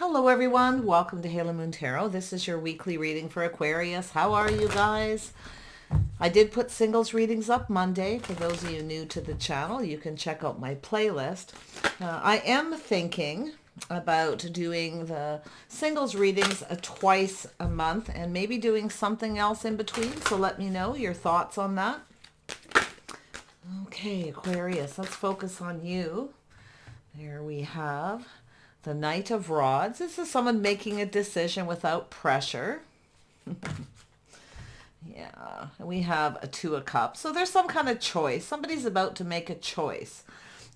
Hello everyone, welcome to Halo Moon Tarot. This is your weekly reading for Aquarius. How are you guys? I did put singles readings up Monday. For those of you new to the channel, you can check out my playlist. I am thinking about doing the singles readings twice a month and maybe doing something else in between. So let me know your thoughts on that. Okay, Aquarius, let's focus on you. There we have the Knight of Rods. This is someone making a decision without pressure. Yeah, we have a Two of Cups. So there's some kind of choice. Somebody's about to make a choice.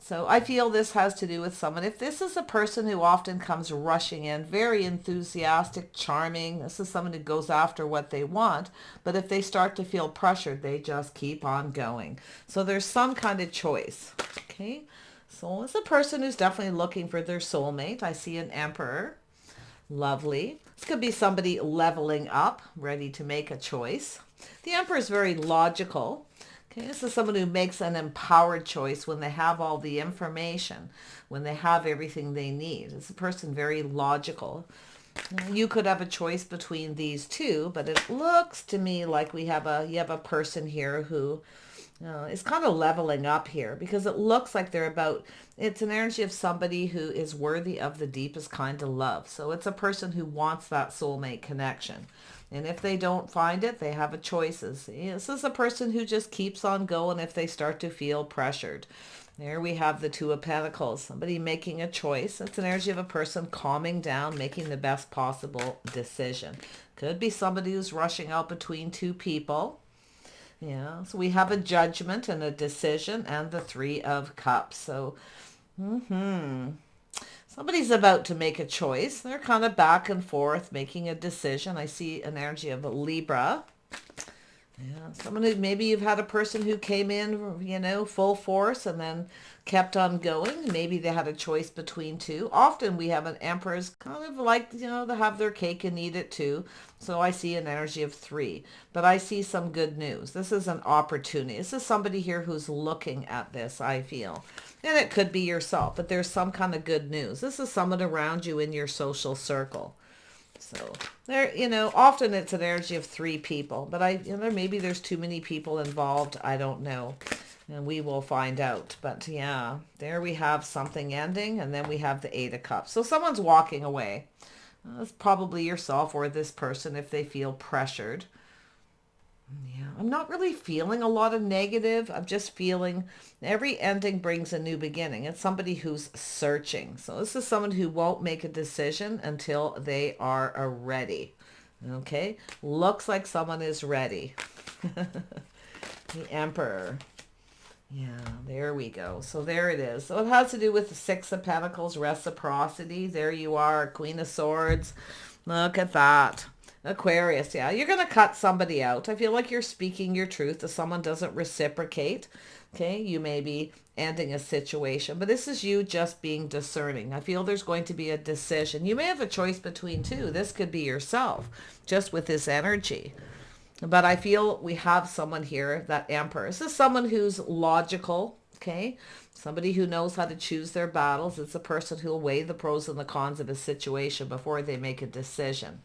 So I feel this has to do with someone. If this is a person who often comes rushing in, very enthusiastic, charming, this is someone who goes after what they want. But if they start to feel pressured, they just keep on going. So there's some kind of choice. Okay. So it's a person who's definitely looking for their soulmate. I see an Emperor. Lovely. This could be somebody leveling up, ready to make a choice. The Emperor is very logical. Okay, this is someone who makes an empowered choice when they have all the information, when they have everything they need. It's a person very logical. You could have a choice between these two, but it looks to me like you have a person here who is kind of leveling up here, because it looks like it's an energy of somebody who is worthy of the deepest kind of love. So it's a person who wants that soulmate connection. And if they don't find it, they have a choices. This is a person who just keeps on going if they start to feel pressured. There we have the Two of Pentacles, somebody making a choice. It's an energy of a person calming down, making the best possible decision. Could be somebody who's rushing out between two people. Yeah, so we have a Judgment and a decision and the Three of Cups. So, somebody's about to make a choice. They're kind of back and forth making a decision. I see an energy of a Libra. Yeah, someone who, maybe you've had a person who came in, full force and then kept on going. Maybe they had a choice between two. Often we have an Emperor's kind of like, to have their cake and eat it too. So I see an energy of three, but I see some good news. This is an opportunity. This is somebody here who's looking at this, I feel. And it could be yourself, but there's some kind of good news. This is someone around you in your social circle. So there, often it's an energy of three people, but maybe there's too many people involved. I don't know. And we will find out. But yeah, there we have something ending. And then we have the Eight of Cups. So someone's walking away. It's probably yourself or this person if they feel pressured. Yeah, I'm not really feeling a lot of negative. I'm just feeling every ending brings a new beginning. It's somebody who's searching. So this is someone who won't make a decision until they are ready. Okay, looks like someone is ready. The Emperor. Yeah, there we go. So there it is. So it has to do with the Six of Pentacles, reciprocity. There you are, Queen of Swords. Look at that. Aquarius, yeah, you're going to cut somebody out. I feel like you're speaking your truth. If someone doesn't reciprocate, okay, you may be ending a situation. But this is you just being discerning. I feel there's going to be a decision. You may have a choice between two. This could be yourself, just with this energy. But I feel we have someone here, that Emperor. This is someone who's logical, okay? Somebody who knows how to choose their battles. It's a person who will weigh the pros and the cons of a situation before they make a decision.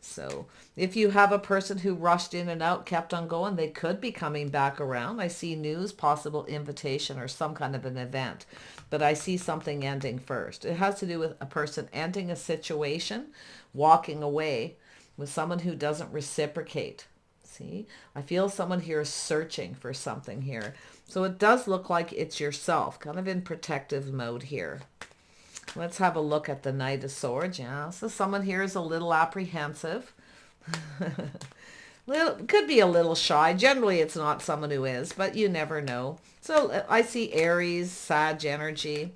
So if you have a person who rushed in and out, kept on going, they could be coming back around. I see news, possible invitation, or some kind of an event. But I see something ending first. It has to do with a person ending a situation, walking away with someone who doesn't reciprocate. See, I feel someone here is searching for something here. So it does look like it's yourself, kind of in protective mode here. Let's have a look at the Knight of Swords. Yeah, so someone here is a little apprehensive. Could be a little shy. Generally, it's not someone who is, but you never know. So I see Aries, Sag energy.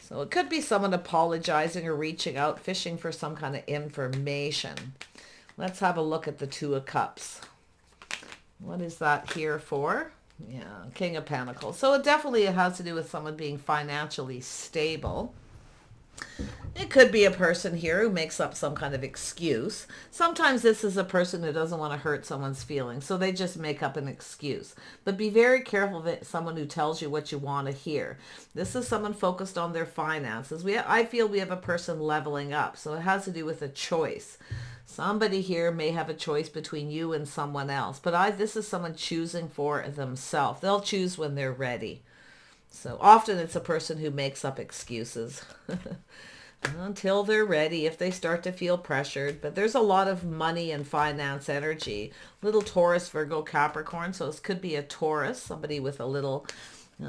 So it could be someone apologizing or reaching out, fishing for some kind of information. Let's have a look at the Two of Cups. What is that here for? Yeah, King of Pentacles. So it definitely has to do with someone being financially stable. It could be a person here who makes up some kind of excuse. Sometimes this is a person who doesn't want to hurt someone's feelings, so they just make up an excuse. But be very careful that someone who tells you what you want to hear. This is someone focused on their finances. I feel we have a person leveling up, so it has to do with a choice. Somebody here may have a choice between you and someone else, but this is someone choosing for themselves. They'll choose when they're ready. So often it's a person who makes up excuses. Until they're ready, if they start to feel pressured. But there's a lot of money and finance energy. Little Taurus, Virgo, Capricorn. So this could be a Taurus, somebody with a little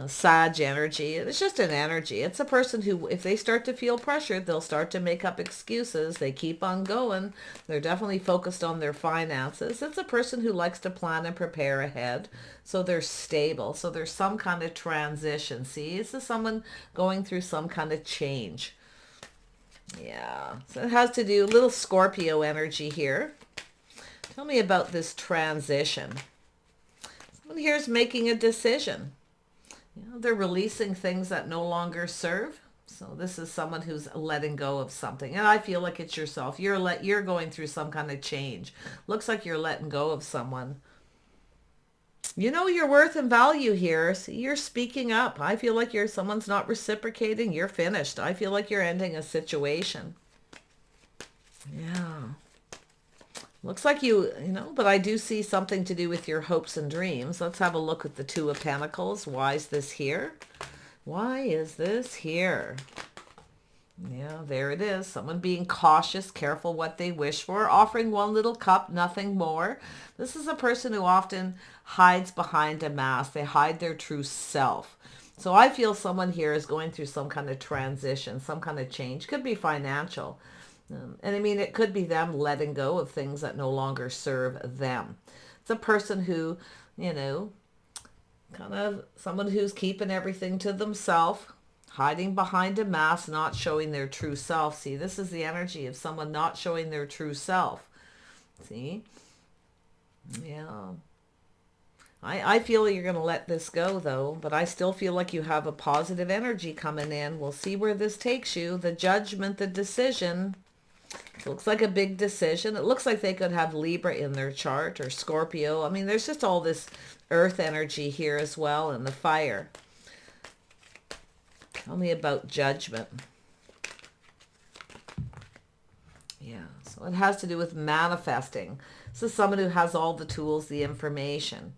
Sag energy. It's just an energy. It's a person who, if they start to feel pressured, they'll start to make up excuses. They keep on going. They're definitely focused on their finances. It's a person who likes to plan and prepare ahead. So they're stable. So there's some kind of transition. See, this is someone going through some kind of change. Yeah, so it has to do, little Scorpio energy here. Tell me about this transition. Someone here is making a decision. They're releasing things that no longer serve. So this is someone who's letting go of something. And I feel like it's yourself. You're going through some kind of change. Looks like you're letting go of someone. You know your worth and value here. See, you're speaking up. I feel like someone's not reciprocating. You're finished. I feel like you're ending a situation. Yeah. Looks like but I do see something to do with your hopes and dreams. Let's have a look at the Two of Pentacles. Why is this here? Why is this here? Yeah, there it is. Someone being cautious, careful what they wish for, offering one little cup, nothing more. This is a person who often hides behind a mask. They hide their true self. So I feel someone here is going through some kind of transition, some kind of change. Could be financial. And I mean, it could be them letting go of things that no longer serve them. It's a person who, kind of someone who's keeping everything to themselves. Hiding behind a mask, not showing their true self. See, this is the energy of someone not showing their true self. See? Yeah. I feel you're going to let this go, though, but I still feel like you have a positive energy coming in. We'll see where this takes you. The judgment, the decision. It looks like a big decision. It looks like they could have Libra in their chart or Scorpio. I mean, there's just all this earth energy here as well, and the fire. Tell me about judgment. Yeah, so it has to do with manifesting. This is someone who has all the tools, the information.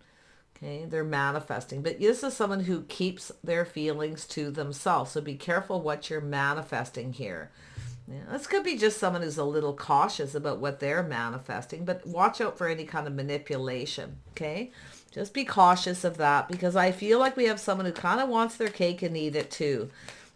Okay, they're manifesting. But this is someone who keeps their feelings to themselves. So be careful what you're manifesting here. Yeah, this could be just someone who's a little cautious about what they're manifesting, but watch out for any kind of manipulation, okay? Just be cautious of that, because I feel like we have someone who kind of wants their cake and eat it too.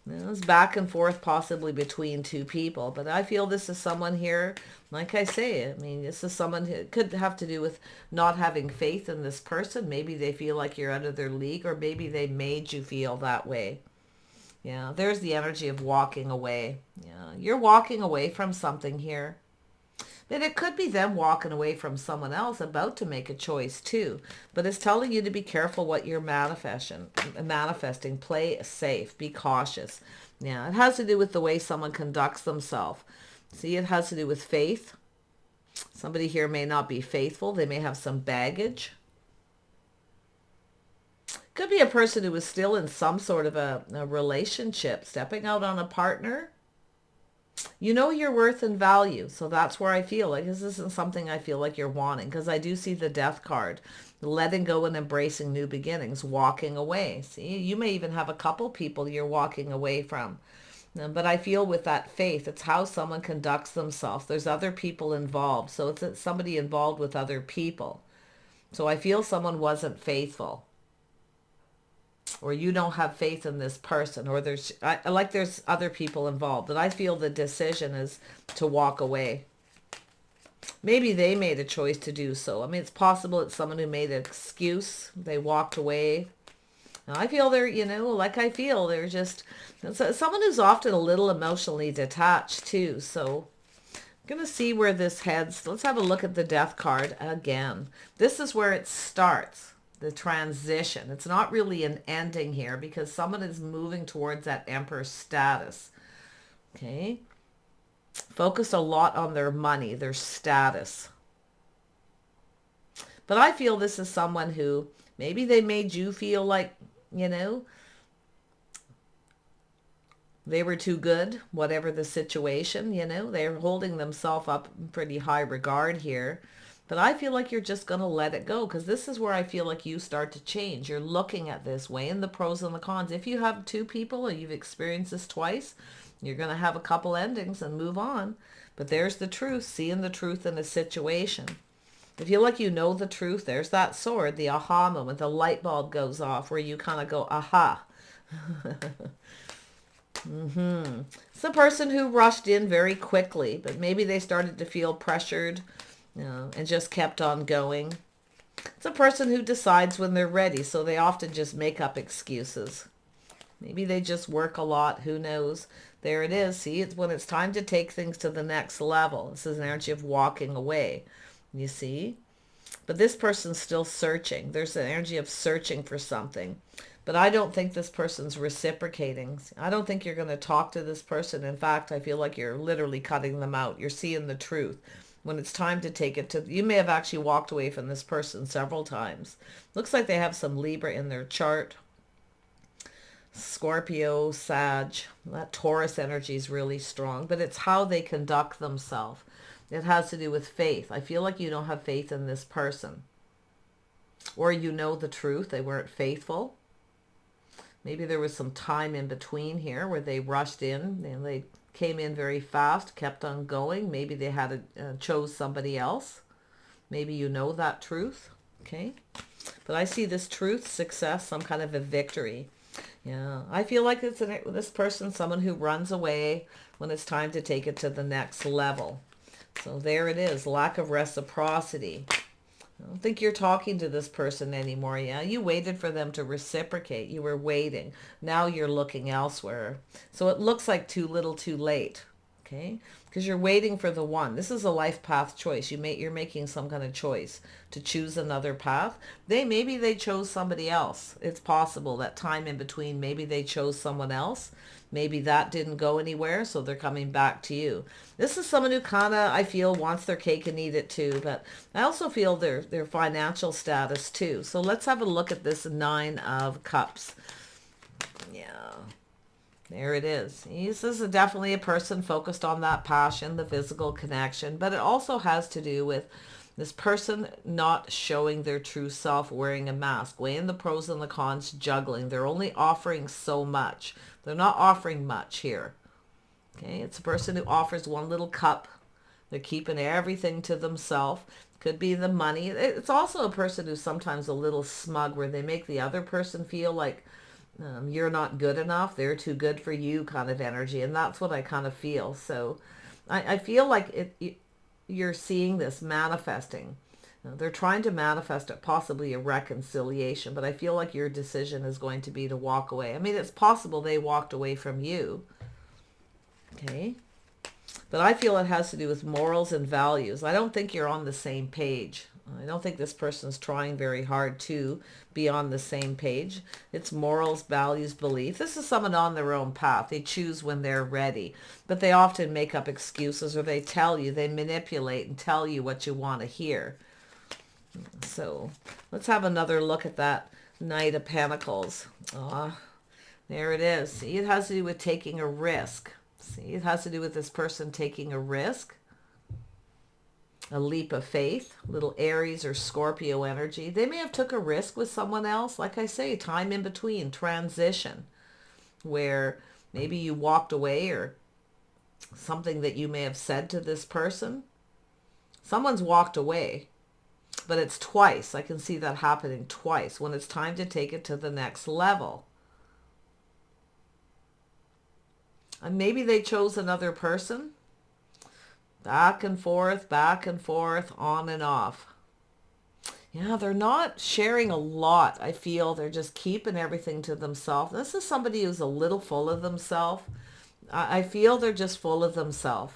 It's back and forth possibly between two people, but I feel this is someone here, like I say, I mean, this is someone who could have to do with not having faith in this person. Maybe they feel like you're out of their league, or maybe they made you feel that way. Yeah, there's the energy of walking away. Yeah, you're walking away from something here. But it could be them walking away from someone else about to make a choice too. But it's telling you to be careful what you're manifesting. Play safe. Be cautious. Yeah, it has to do with the way someone conducts themselves. See, it has to do with faith. Somebody here may not be faithful. They may have some baggage. Could be a person who is still in some sort of a relationship, stepping out on a partner. You know your worth and value. So that's where I feel like this isn't something I feel like you're wanting, because I do see the Death card. Letting go and embracing new beginnings, walking away. See, you may even have a couple people you're walking away from. But I feel with that faith, it's how someone conducts themselves. There's other people involved. So it's somebody involved with other people. So I feel someone wasn't faithful. Or you don't have faith in this person, or there's other people involved, but I feel the decision is to walk away. Maybe they made a choice to do so. I mean, it's possible it's someone who made an excuse. They walked away. And I feel they're, they're just someone who's often a little emotionally detached too. So I'm going to see where this heads. Let's have a look at the Death card again. This is where it starts. The transition. It's not really an ending here, because someone is moving towards that Emperor status. Okay. Focused a lot on their money, their status. But I feel this is someone who maybe they made you feel like, you know, they were too good, whatever the situation, they're holding themselves up in pretty high regard here. But I feel like you're just going to let it go, because this is where I feel like you start to change. You're looking at this, weighing the pros and the cons. If you have two people and you've experienced this twice, you're going to have a couple endings and move on. But there's the truth, seeing the truth in a situation. If you like, the truth, there's that sword, the aha moment, the light bulb goes off where you kind of go, aha. It's a person who rushed in very quickly, but maybe they started to feel pressured, and just kept on going. It's a person who decides when they're ready, so they often just make up excuses. Maybe they just work a lot, who knows. There it is. See, it's when it's time to take things to the next level. This is an energy of walking away, you see. But this person's still searching. There's an energy of searching for something. But I don't think this person's reciprocating. I don't think you're going to talk to this person. In fact, I feel like you're literally cutting them out. You're seeing the truth. When it's time to take it to, you may have actually walked away from this person several times. Looks like they have some Libra in their chart. Scorpio, Sag, that Taurus energy is really strong, but it's how they conduct themselves. It has to do with faith. I feel like you don't have faith in this person. Or you know the truth, they weren't faithful. Maybe there was some time in between here where they rushed in and they came in very fast, kept on going. Maybe they had chose somebody else. Maybe you know that truth, okay? But I see this truth, success, some kind of a victory. Yeah, I feel like it's this person, someone who runs away when it's time to take it to the next level. So there it is, lack of reciprocity. I don't think you're talking to this person anymore. Yeah, you waited for them to reciprocate. You were waiting. Now you're looking elsewhere. So it looks like too little too late. Okay? Because you're waiting for the one. This is a life path choice. You're making some kind of choice to choose another path. Maybe they chose somebody else. It's possible that time in between, maybe they chose someone else. Maybe that didn't go anywhere, so they're coming back to you. This is someone who kind of, I feel, wants their cake and eat it too, but I also feel their financial status too. So let's have a look at this Nine of Cups. Yeah, there it is. This is definitely a person focused on that passion, the physical connection, but it also has to do with this person not showing their true self, wearing a mask, weighing the pros and the cons, juggling. They're only offering so much. They're not offering much here. Okay, it's a person who offers one little cup. They're keeping everything to themselves. Could be the money. It's also a person who's sometimes a little smug, where they make the other person feel like you're not good enough. They're too good for you kind of energy. And that's what I kind of feel. So I feel like you're seeing this manifesting. They're trying to manifest possibly a reconciliation, but I feel like your decision is going to be to walk away. I mean, it's possible they walked away from you. Okay. But I feel it has to do with morals and values. I don't think you're on the same page. I don't think this person's trying very hard to be on the same page. It's morals, values, belief. This is someone on their own path. They choose when they're ready. But they often make up excuses, or they manipulate and tell you what you want to hear. So let's have another look at that Knight of Pentacles. There it is. See, it has to do with taking a risk. See, it has to do with this person taking a risk. A leap of faith, little Aries or Scorpio energy. They may have took a risk with someone else. Like I say, time in between, transition, where maybe you walked away, or something that you may have said to this person. Someone's walked away, but it's twice. I can see that happening twice when it's time to take it to the next level. And maybe they chose another person. Back and forth, on and off. Yeah, they're not sharing a lot. I feel they're just keeping everything to themselves. This is somebody who's a little full of themselves. I feel they're just full of themselves,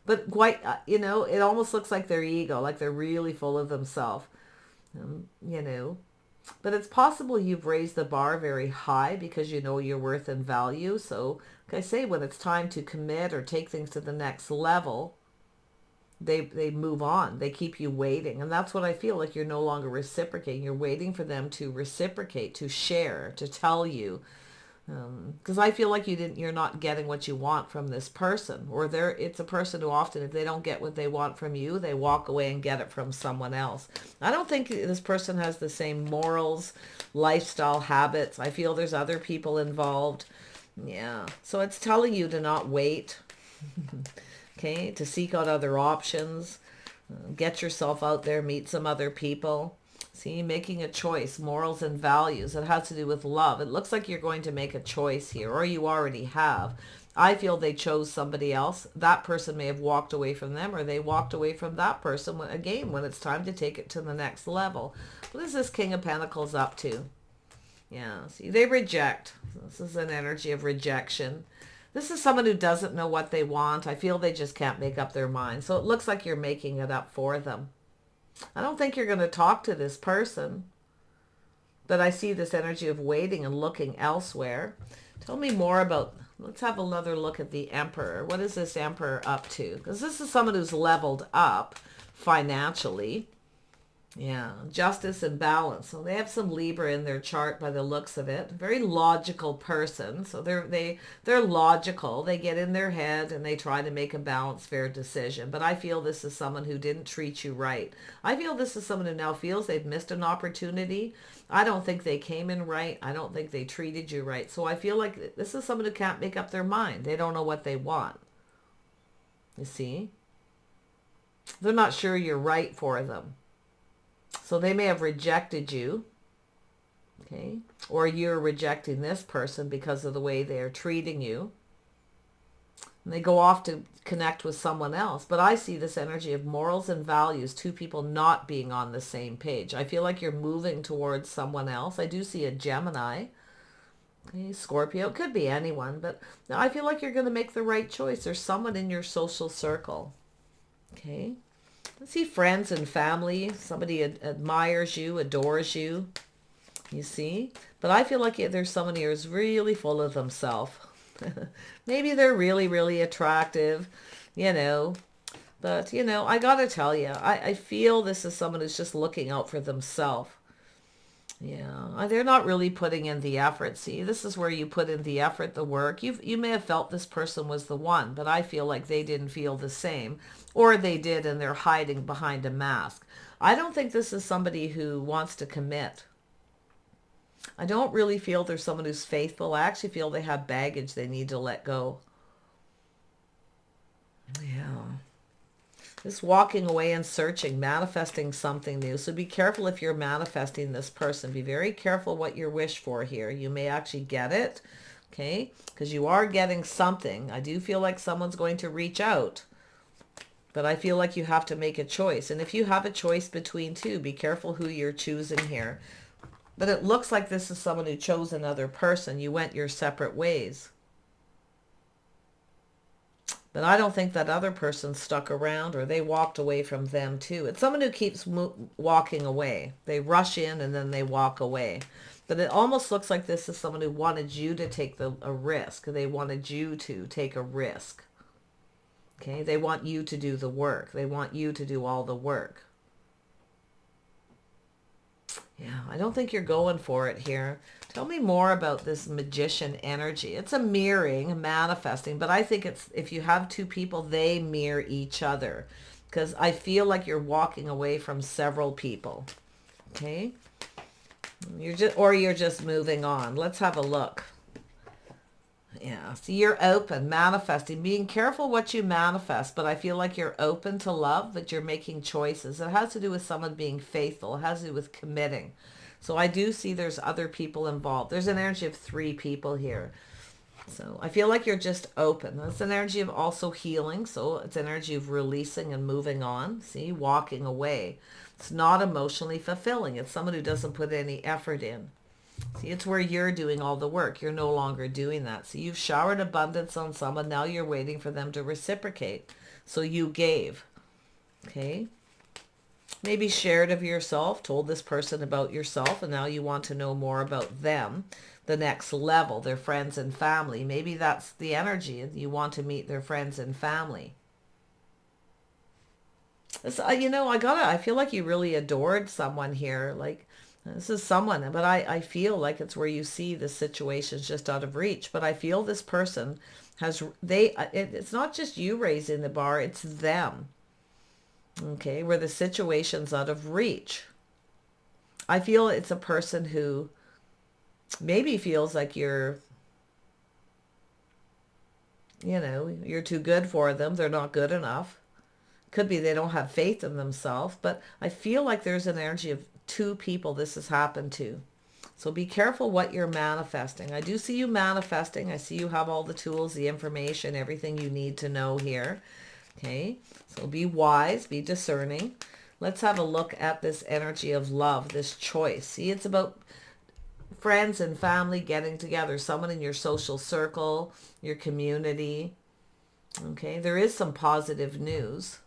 But quite, it almost looks like their ego, like they're really full of themselves, But it's possible you've raised the bar very high because you know your worth and value. So, like I say, when it's time to commit or take things to the next level, they move on. They keep you waiting. And that's what I feel like. You're no longer reciprocating. You're waiting for them to reciprocate, to share, to tell you. Because I feel like you're not getting what you want from this person, or it's a person who often, if they don't get what they want from you, they walk away and get it from someone else. I don't think this person has the same morals, lifestyle, habits. I feel there's other people involved. Yeah. So it's telling you to not wait. Okay. To seek out other options. Get yourself out there, meet some other people. See, making a choice, morals and values. It has to do with love. It looks like you're going to make a choice here, or you already have. I feel they chose somebody else. That person may have walked away from them, or they walked away from that person, again, when it's time to take it to the next level. What is this King of Pentacles up to? Yeah, see, they reject. This is an energy of rejection. This is someone who doesn't know what they want. I feel they just can't make up their mind. So it looks like you're making it up for them. I don't think you're going to talk to this person, but I see this energy of waiting and looking elsewhere. Tell me more about, let's have another look at the Emperor. What is this Emperor up to? Because this is someone who's leveled up financially. Yeah, justice and balance. So they have some Libra in their chart by the looks of it. Very logical person. So they're logical. They get in their head and they try to make a balanced, fair decision. But I feel this is someone who didn't treat you right. I feel this is someone who now feels they've missed an opportunity. I don't think they came in right. I don't think they treated you right. So I feel like this is someone who can't make up their mind. They don't know what they want. You see? They're not sure you're right for them. So they may have rejected you, okay? Or you're rejecting this person because of the way they're treating you. And they go off to connect with someone else. But I see this energy of morals and values, two people not being on the same page. I feel like you're moving towards someone else. I do see a Gemini, okay? Scorpio. It could be anyone, but I feel like you're going to make the right choice. There's someone in your social circle, okay? I see friends and family. Somebody admires you, adores you, you see. But I feel like there's someone here who's really full of themselves. Maybe they're really, really attractive, you know. But, you know, I got to tell you, I feel this is someone who's just looking out for themselves. Yeah, they're not really putting in the effort. See, this is where you put in the effort, the work. You may have felt this person was the one, but I feel like they didn't feel the same. Or they did, and they're hiding behind a mask. I don't think this is somebody who wants to commit. I don't really feel there's someone who's faithful. I actually feel they have baggage they need to let go. Yeah. Just walking away and searching, manifesting something new. So be careful if you're manifesting this person. Be very careful what you wish for here. You may actually get it, okay? Because you are getting something. I do feel like someone's going to reach out. But I feel like you have to make a choice. And if you have a choice between two, be careful who you're choosing here. But it looks like this is someone who chose another person. You went your separate ways. But I don't think that other person stuck around, or they walked away from them too. It's someone who keeps walking away. They rush in and then they walk away. But it almost looks like this is someone who wanted you to take a risk. They wanted you to take a risk. Okay, they want you to do the work. They want you to do all the work. Yeah, I don't think you're going for it here. Tell me more about this magician energy. It's a mirroring, manifesting, but I think it's, if you have two people, they mirror each other. Because I feel like you're walking away from several people. Okay? You're just moving on. Let's have a look. Yeah, so you're open, manifesting, being careful what you manifest, but I feel like you're open to love, but you're making choices. It has to do with someone being faithful. It has to do with committing. So I do see there's other people involved. There's an energy of 3 people here. So I feel like you're just open. That's an energy of also healing. So it's an energy of releasing and moving on. See, walking away. It's not emotionally fulfilling. It's someone who doesn't put any effort in. See, it's where you're doing all the work. You're no longer doing that. So you've showered abundance on someone. Now you're waiting for them to reciprocate. So you gave. Okay. maybe shared of yourself, told this person about yourself, and now you want to know more about them, the next level, their friends and family. Maybe that's the energy. You want to meet their friends and family. You know, I feel like you really adored someone here. Like, this is someone, but I feel like it's where you see the situation's just out of reach. But I feel this person it's not just you raising the bar, it's them. Okay, where the situation's out of reach. I feel it's a person who maybe feels like you're too good for them. They're not good enough. Could be they don't have faith in themselves, but I feel like there's an energy of two people this has happened to. So be careful what you're manifesting. I do see you manifesting. I see you have all the tools, the information, everything you need to know here. Okay, so be wise, be discerning. Let's have a look at this energy of love, this choice. See, it's about friends and family getting together, someone in your social circle, your community. Okay, there is some positive news.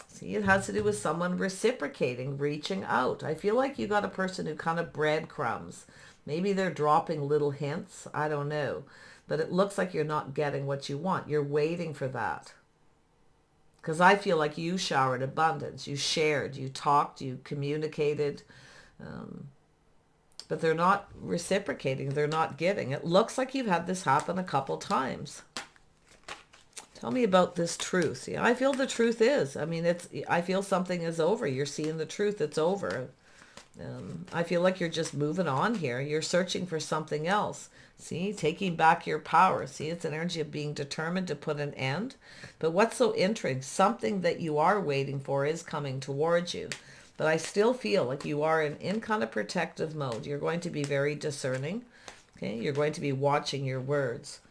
See, it has to do with someone reciprocating, reaching out. I feel like you got a person who kind of breadcrumbs. Maybe they're dropping little hints. I don't know. But it looks like you're not getting what you want. You're waiting for that. Because I feel like you showered abundance. You shared, you talked, you communicated. But they're not reciprocating. They're not giving. It looks like you've had this happen a couple times. Tell me about this truth. Yeah, I feel the truth is. I mean, I feel something is over. You're seeing the truth. It's over. I feel like you're just moving on here. You're searching for something else. See, taking back your power. See, it's an energy of being determined to put an end. But what's so interesting, something that you are waiting for is coming towards you. But I still feel like you are in kind of protective mode. You're going to be very discerning. Okay, you're going to be watching your words.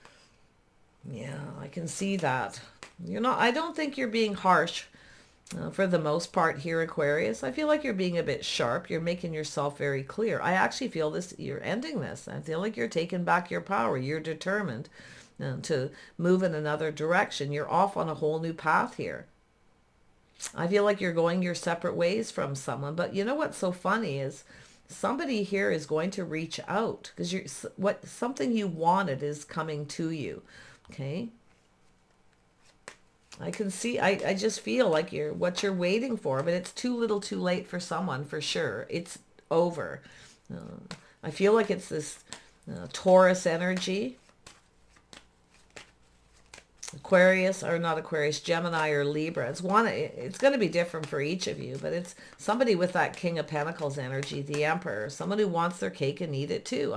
Yeah, I can see that. I don't think you're being harsh for the most part here, Aquarius. I feel like you're being a bit sharp. You're making yourself very clear. I actually feel you're ending this. I feel like you're taking back your power. You're determined to move in another direction. You're off on a whole new path here. I feel like you're going your separate ways from someone. But you know what's so funny is somebody here is going to reach out because something you wanted is coming to you. Okay. I can see, I just feel like what you're waiting for, but it's too little too late for someone, for sure. It's over. I feel like it's this Taurus energy. Aquarius, or not Aquarius, Gemini or Libra. It's going to be different for each of you, but it's somebody with that King of Pentacles energy, the Emperor, someone who wants their cake and eat it too.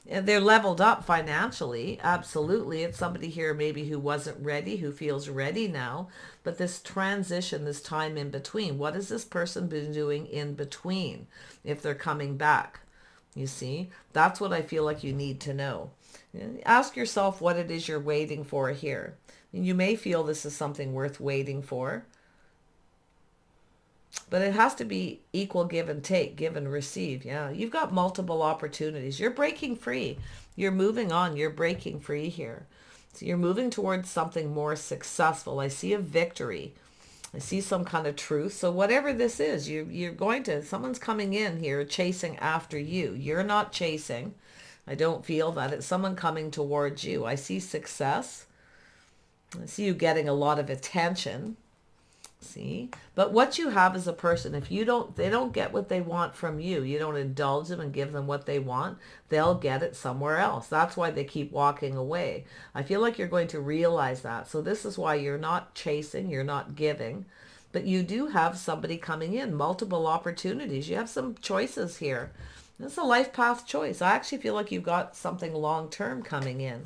They're leveled up financially. Absolutely. It's somebody here maybe who wasn't ready, who feels ready now. But this transition, this time in between, what has this person been doing in between if they're coming back? You see, that's what I feel like you need to know. Ask yourself what it is you're waiting for here. You may feel this is something worth waiting for. But it has to be equal give and take, give and receive. Yeah, you've got multiple opportunities. You're breaking free. You're moving on. You're breaking free here. So you're moving towards something more successful. I see a victory. I see some kind of truth. So whatever this is, someone's coming in here chasing after you. You're not chasing. I don't feel that. It's someone coming towards you. I see success. I see you getting a lot of attention. See, but what you have as a person, if they don't get what they want from you, you don't indulge them and give them what they want, they'll get it somewhere else. That's why they keep walking away. I feel like you're going to realize that. So this is why you're not chasing, you're not giving, but you do have somebody coming in, multiple opportunities. You have some choices here. It's a life path choice. I actually feel like you've got something long-term coming in,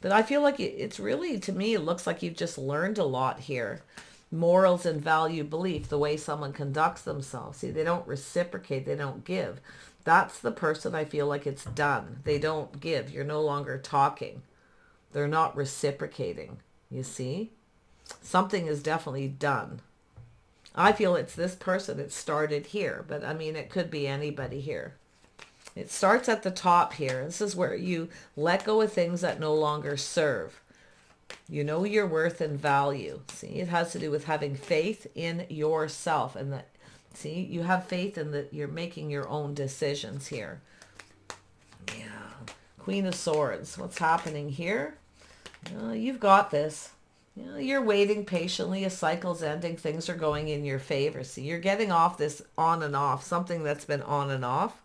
but I feel like it's really, to me, it looks like you've just learned a lot here. Morals and value belief, the way someone conducts themselves. See, they don't reciprocate, they don't give. That's the person I feel like it's done. They don't give. You're no longer talking. They're not reciprocating. You see? Something is definitely done. I feel it's this person. It started here, but I mean, it could be anybody here. It starts at the top here. This is where you let go of things that no longer serve. You know your worth and value. See, it has to do with having faith in yourself and that See, you have faith in that you're making your own decisions here. Yeah. Queen of Swords. What's happening here? You've got this. You're waiting patiently. A cycle's ending. Things are going in your favor. See, you're getting off this on and off, something that's been on and off.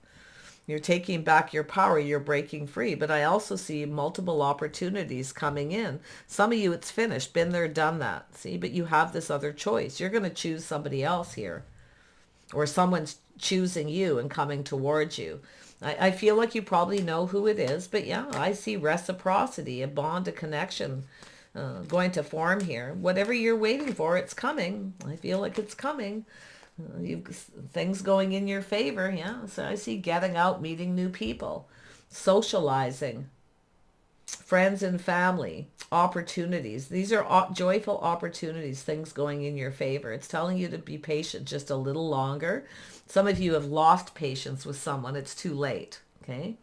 You're taking back your power. You're breaking free. But I also see multiple opportunities coming in. Some of you, it's finished. Been there, done that. See, but you have this other choice. You're going to choose somebody else here. Or someone's choosing you and coming towards you. I feel like you probably know who it is. But yeah, I see reciprocity, a bond, a connection going to form here. Whatever you're waiting for, it's coming. I feel like it's coming. Things going in your favor. Yeah, so I see getting out, meeting new people, socializing, friends and family, opportunities. These are joyful opportunities, things going in your favor. It's telling you to be patient just a little longer. Some of you have lost patience with someone. It's too late. Okay.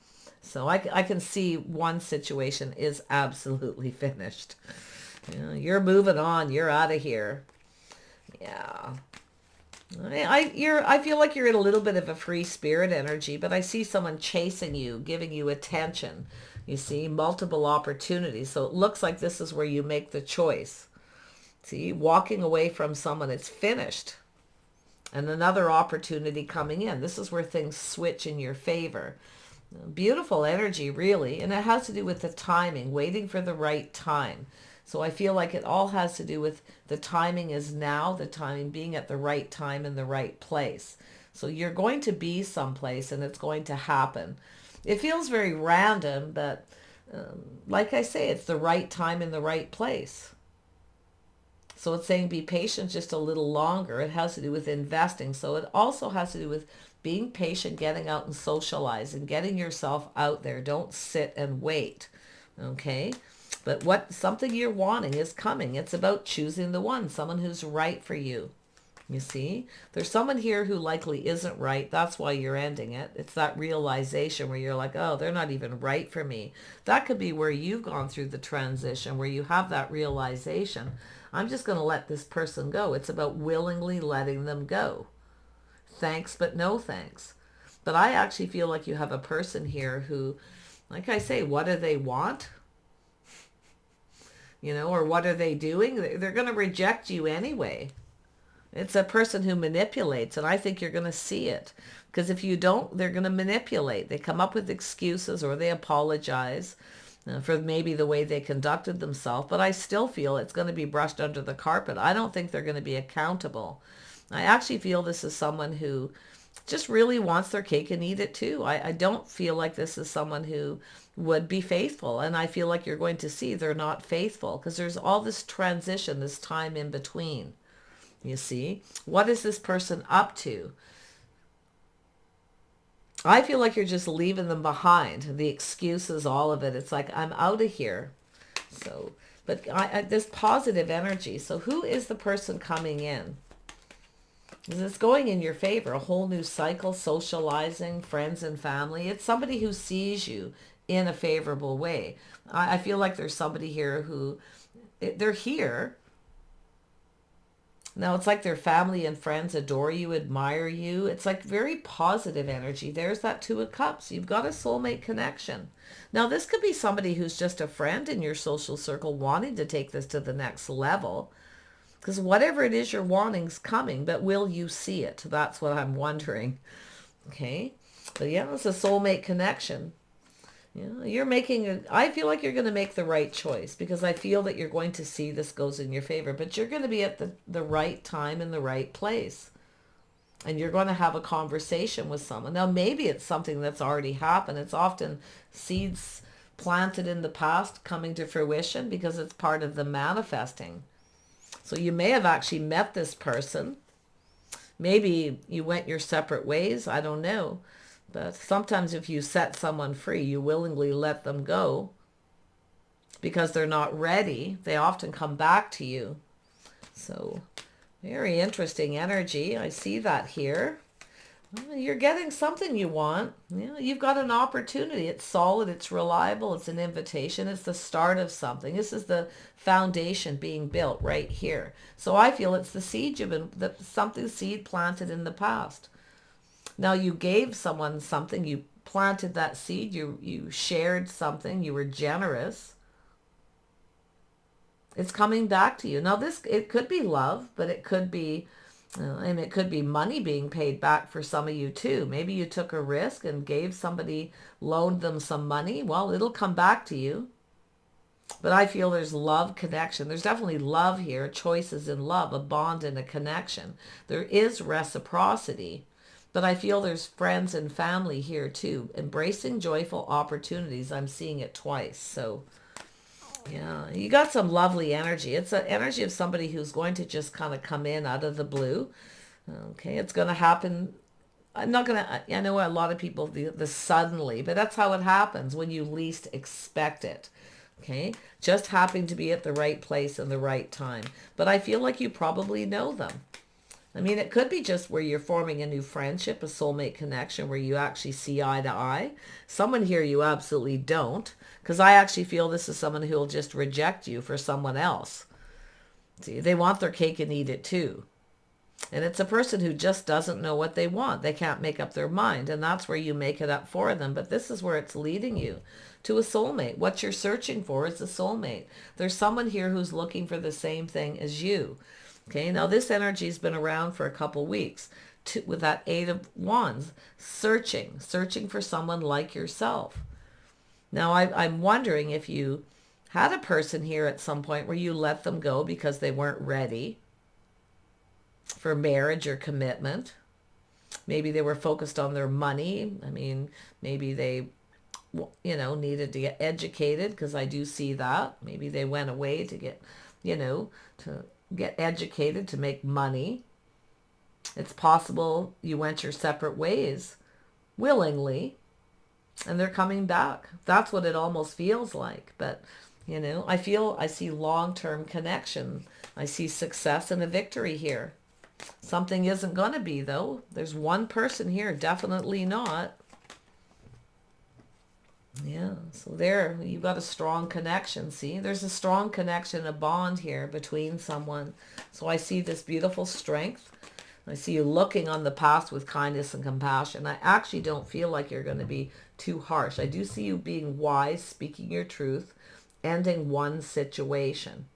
So I can see one situation is absolutely finished. You're moving on. You're out of here. Yeah. I feel like you're in a little bit of a free spirit energy, but I see someone chasing you, giving you attention. You see, multiple opportunities. So it looks like this is where you make the choice. See, walking away from someone, it's finished. And another opportunity coming in. This is where things switch in your favor. Beautiful energy, really. And it has to do with the timing, waiting for the right time. So I feel like it all has to do with the timing is now, the timing being at the right time in the right place. So you're going to be someplace and it's going to happen. It feels very random, but like I say, it's the right time in the right place. So it's saying be patient just a little longer. It has to do with investing. So it also has to do with being patient, getting out and socializing, getting yourself out there. Don't sit and wait. Okay? But something you're wanting is coming. It's about choosing the one, someone who's right for you. You see, there's someone here who likely isn't right. That's why you're ending it. It's that realization where you're like, oh, they're not even right for me. That could be where you've gone through the transition, where you have that realization. I'm just going to let this person go. It's about willingly letting them go. Thanks, but no thanks. But I actually feel like you have a person here who, like I say, what do they want? Or what are they doing? They're going to reject you anyway. It's a person who manipulates, and I think you're going to see it. Because if you don't, they're going to manipulate. They come up with excuses or they apologize for maybe the way they conducted themselves. But I still feel it's going to be brushed under the carpet. I don't think they're going to be accountable. I actually feel this is someone who just really wants their cake and eat it too. I don't feel like this is someone who would be faithful. And I feel like you're going to see they're not faithful because there's all this transition, this time in between. You see, what is this person up to? I feel like you're just leaving them behind. The excuses, all of it. It's like, I'm out of here. So, but this positive energy. So who is the person coming in? It's going in your favor. A whole new cycle, socializing, friends and family. It's somebody who sees you in a favorable way. I feel like there's somebody here who, they're here. Now it's like their family and friends adore you, admire you. It's like very positive energy. There's that Two of Cups. You've got a soulmate connection. Now this could be somebody who's just a friend in your social circle wanting to take this to the next level. Because whatever it is you're wanting's coming, but will you see it? That's what I'm wondering. Okay. But yeah, it's a soulmate connection. You're I feel like you're going to make the right choice because I feel that you're going to see this goes in your favor, but you're going to be at the right time in the right place. And you're going to have a conversation with someone. Now, maybe it's something that's already happened. It's often seeds planted in the past coming to fruition because it's part of the manifesting. So you may have actually met this person. Maybe you went your separate ways. I don't know. But sometimes if you set someone free, you willingly let them go because they're not ready. They often come back to you. So very interesting energy. I see that here. Well, you're getting something you want. Yeah, you've got an opportunity. It's solid, it's reliable, it's an invitation, it's the start of something. This is the foundation being built right here. So I feel it's the seed you've been, something seed planted in the past. Now you gave someone something, you planted that seed, you shared something, you were generous. It's coming back to you. Now this, it could be love, but it could be, and it could be money being paid back for some of you too. Maybe you took a risk and gave somebody, loaned them some money. Well, it'll come back to you. But I feel there's love connection. There's definitely love here, choices in love, a bond and a connection. There is reciprocity. But I feel there's friends and family here too. Embracing joyful opportunities. I'm seeing it twice. So yeah, you got some lovely energy. It's an energy of somebody who's going to just kind of come in out of the blue. Okay, it's going to happen. I'm not going to, I know a lot of people, the suddenly, but that's how it happens when you least expect it. Okay, just happening to be at the right place and the right time. But I feel like you probably know them. I mean, it could be just where you're forming a new friendship, a soulmate connection where you actually see eye to eye. Someone here you absolutely don't, because I actually feel this is someone who will just reject you for someone else. See, they want their cake and eat it too. And it's a person who just doesn't know what they want. They can't make up their mind, and that's where you make it up for them. But this is where it's leading you to a soulmate. What you're searching for is a soulmate. There's someone here who's looking for the same thing as you. Okay, now this energy has been around for a couple weeks with that Eight of Wands, searching for someone like yourself. Now I'm wondering if you had a person here at some point where you let them go because they weren't ready for marriage or commitment. Maybe they were focused on their money. I mean, maybe they, needed to get educated, because I do see that. Maybe they went away to get, to get educated, to make money. It's possible you went your separate ways willingly, and they're coming back. That's what it almost feels like. But, I see long-term connection. I see success and a victory here. Something isn't going to be, though. There's one person here, definitely not. Yeah, so there, you've got a strong connection. See, there's a strong connection, a bond here between someone. So I see this beautiful strength. I see you looking on the past with kindness and compassion. I actually don't feel like you're going to be too harsh. I do see you being wise, speaking your truth, ending one situation,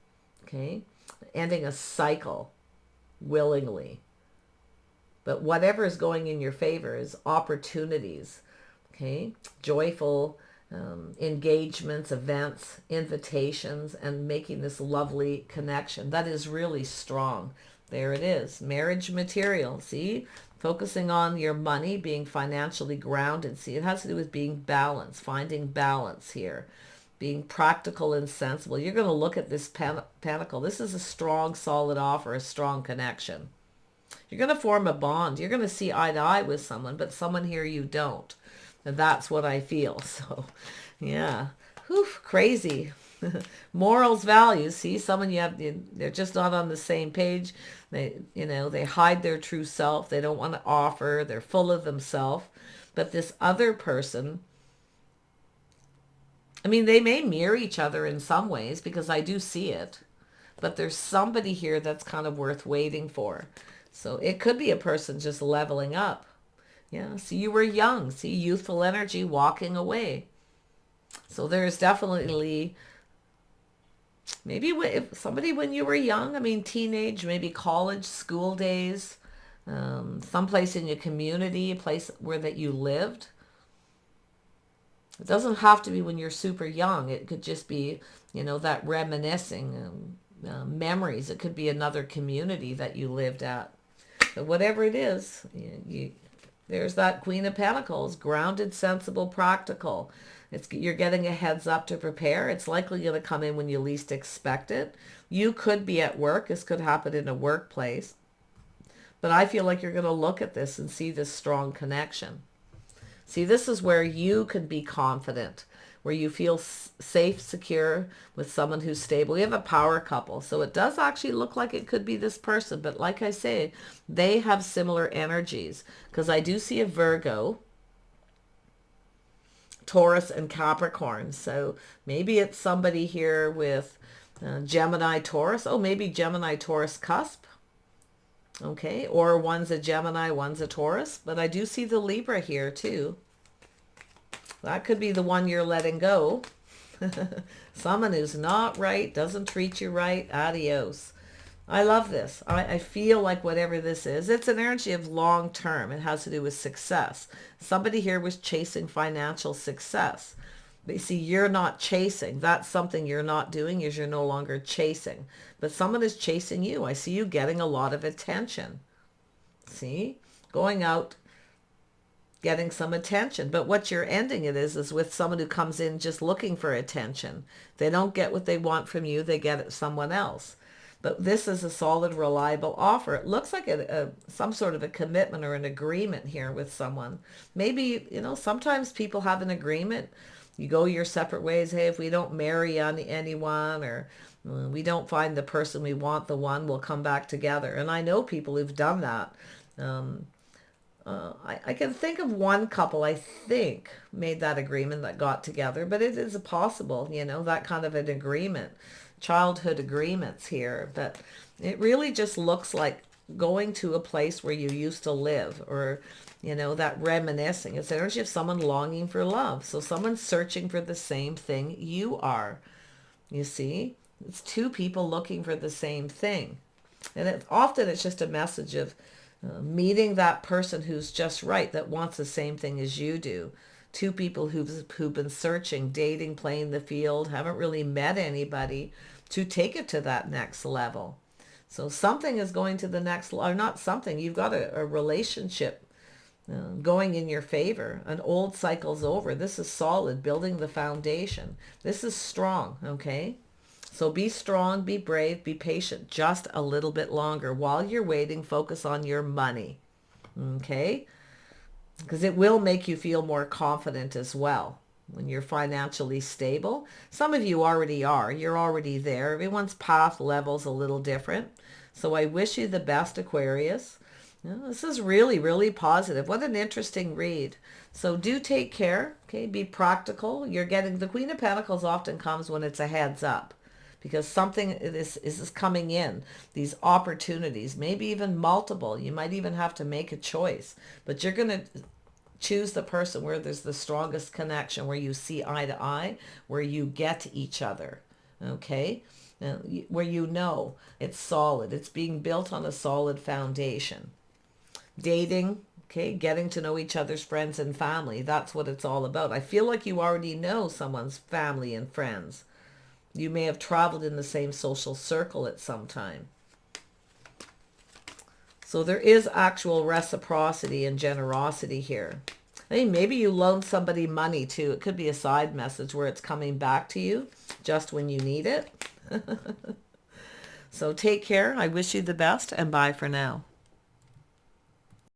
okay? Ending a cycle willingly. But whatever is going in your favor is opportunities, okay? Joyful engagements, events, invitations, and making this lovely connection. That is really strong. There it is. Marriage material. See? Focusing on your money, being financially grounded. See, it has to do with being balanced, finding balance here, being practical and sensible. You're going to look at this pentacle. This is a strong, solid offer, a strong connection. You're going to form a bond. You're going to see eye to eye with someone, but someone here you don't. And that's what I feel. So, yeah. Whew, crazy. Morals, values. See, someone they're just not on the same page. They hide their true self. They don't want to offer. They're full of themselves. But this other person, I mean, they may mirror each other in some ways, because I do see it. But there's somebody here that's kind of worth waiting for. So it could be a person just leveling up. Yeah, see, you were young. See, youthful energy walking away. So there's definitely, maybe if somebody when you were young, I mean, teenage, maybe college, school days, someplace in your community, a place where that you lived. It doesn't have to be when you're super young. It could just be, that reminiscing memories. It could be another community that you lived at. But whatever it is, there's that Queen of Pentacles, grounded, sensible, practical. You're getting a heads up to prepare. It's likely going to come in when you least expect it. You could be at work. This could happen in a workplace. But I feel like you're going to look at this and see this strong connection. See, this is where you can be confident where you feel safe, secure with someone who's stable. We have a power couple. So it does actually look like it could be this person. But like I say, they have similar energies, because I do see a Virgo, Taurus, and Capricorn. So maybe it's somebody here with Gemini, Taurus. Oh, maybe Gemini, Taurus cusp. Okay, or one's a Gemini, one's a Taurus. But I do see the Libra here too. That could be the one you're letting go. Someone who's not right, doesn't treat you right, adios. I love this. I feel like whatever this is, it's an energy of long term. It has to do with success. Somebody here was chasing financial success. But you see, you're not chasing. That's something you're not doing, is you're no longer chasing. But someone is chasing you. I see you getting a lot of attention. See? Going out, getting some attention. But what you're ending it is with someone who comes in just looking for attention. They don't get what they want from you. They get it someone else. But this is a solid, reliable offer. It looks like some sort of a commitment or an agreement here with someone. Maybe, sometimes people have an agreement. You go your separate ways. Hey, if we don't marry anyone, or we don't find the person we want, the one, we'll come back together. And I know people who've done that. I can think of one couple, I think, made that agreement, that got together. But it is possible, that kind of an agreement. Childhood agreements here. But it really just looks like going to a place where you used to live, or that reminiscing. It's energy of someone longing for love. So someone's searching for the same thing you are. You see, it's two people looking for the same thing. And often it's just a message of meeting that person who's just right, that wants the same thing as you do. Two people who've been searching, dating, playing the field, haven't really met anybody to take it to that next level. So something is going to the next, or not something, you've got a relationship going in your favor. An old cycle's over. This is solid, building the foundation. This is strong, okay? So be strong, be brave, be patient just a little bit longer. While you're waiting, focus on your money, okay? Because it will make you feel more confident as well when you're financially stable. Some of you already are. You're already there. Everyone's path level's a little different. So I wish you the best, Aquarius. This is really, really positive. What an interesting read. So do take care, okay? Be practical. You're getting, the Queen of Pentacles often comes when it's a heads up, because something is coming in, these opportunities, maybe even multiple. You might even have to make a choice, but you're going to choose the person where there's the strongest connection, where you see eye to eye, where you get each other, okay? Where it's solid. It's being built on a solid foundation. Dating, okay, getting to know each other's friends and family. That's what it's all about. I feel like you already know someone's family and friends. You may have traveled in the same social circle at some time. So there is actual reciprocity and generosity here. I mean, maybe you loan somebody money too. It could be a side message where it's coming back to you just when you need it. So take care. I wish you the best, and bye for now.